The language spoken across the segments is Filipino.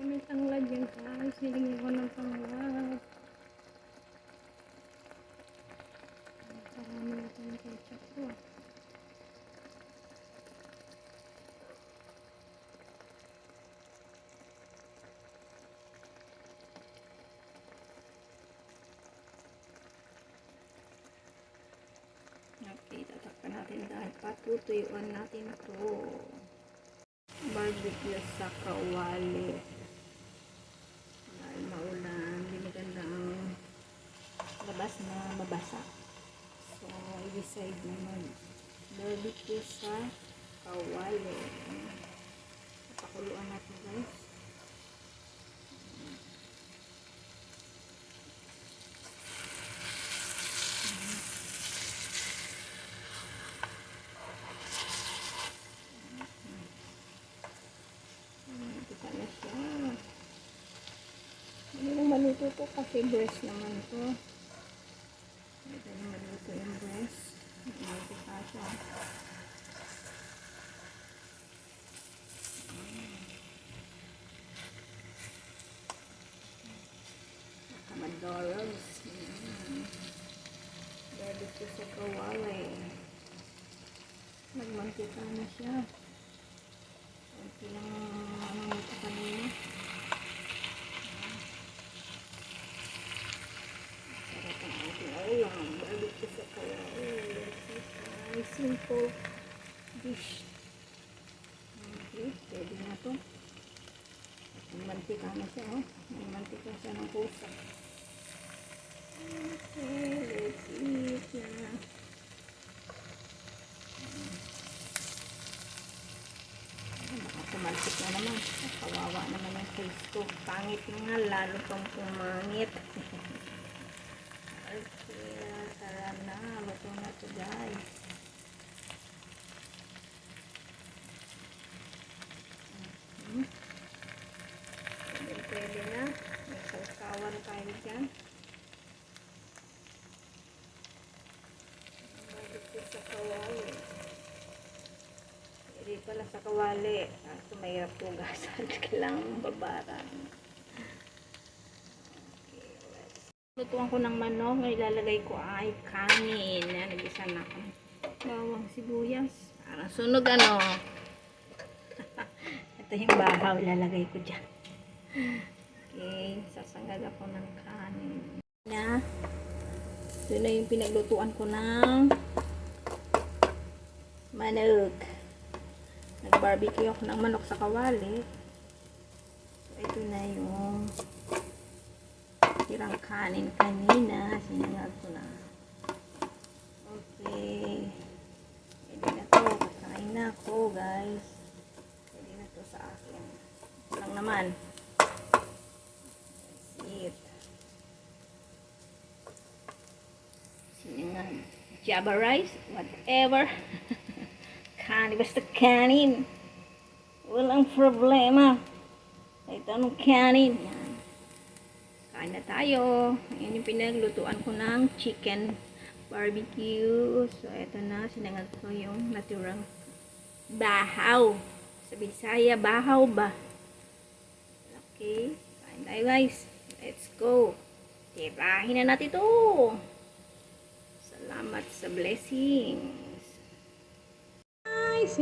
May tanglad yan guys. Nilingan ko ng tanglad. Parami na ito ng ketchup ko. Okay, tatakpan natin dahil patutuyuan natin ito. Barbecue sa kawali. Dahil maulan, hindi maganda ang labas na mabasa. So, i-decide naman. Barbecue sa kawali. Pakuluan natin guys. Maluto to kasi breast naman to. Ito yung maluto yung breast. Maluto pa siya. Kamadoros. Barbecue sa kawali. Nagmantika na siya. Kunti lang ito kanina. Barbecue sa kawali. Simple dish. Okay, pwede na to. May mantika na siya, oh. May mantika siya ng pusa. Okay, let's eat na. Baka pumalsik na naman. Kawawa naman yung face ko. Pangit na nga, lalo pang pumangit. Okay, tara na. Luto na ito guys. Pwede na. May sausawan tayo dyan. Barbecue sa kawali. Pwede pala sa kawali. Kaso mahirap tugasan. Kailangan babaran. Lutuan ko ng manok, ilalagay ko ay kanin. Yan, nag-isa na ako. Bawang sibuyas. Parang sunog ano. Ito yung bahaw, ilalagay ko dyan. Okay, sasangag ako ng kanin. Ito na yung pinaglutuan ko ng manok. Nag-barbecue ako ng manok sa kawali. So, ito na yung tirang kanin kanina, sinangag ko na. Okay, pwede na to, kakain na ako guys. Pwede na to sa akin. Ito lang naman. That's it. Sinangag, java rice, whatever. Kanin, basta kanin. Walang problema. Ito anong kanin. Yan. Kain na tayo. Ayan yung pinaglutuan ko ng chicken barbecue. So, ito na. Sinangag ko yung naturang bahaw. Sa Bisaya, bahaw ba? Okay. Kain tayo guys. Let's go. Tirahin na natin ito. Salamat sa blessings. Nice.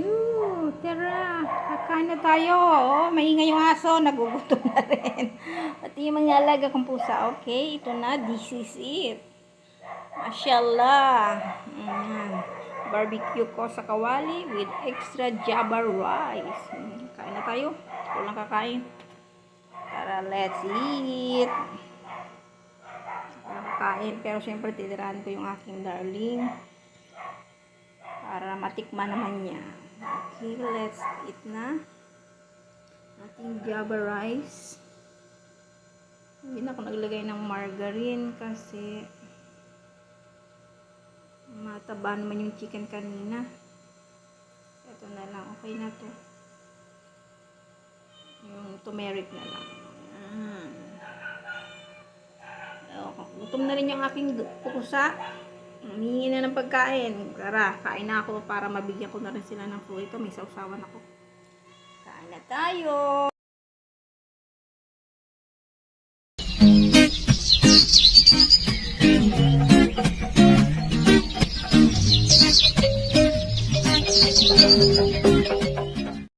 Tara. Kakain na tayo. Oh, maingay yung aso. Nagugutom na rin. Pati yung mga alaga kong pusa. Okay, ito na. This is it. Mashallah. Barbecue ko sa kawali with extra java rice. Kain na tayo. Walang kakain. Tara, let's eat. Walang kakain. Pero syempre, titirahan ko yung aking darling. Para matikman naman niya. Okay, let's eat na. Ating java rice. Hindi na ako naglagay ng margarine kasi mataba naman yung chicken kanina. Ito na lang. Okay na to. Yung turmeric na lang. Gutom na rin yung aking pusa. Humingi na ng pagkain. Tara, kain na ako para mabigyan ko na rin sila ng food. Ito, may sausawan ako. Kain na tayo.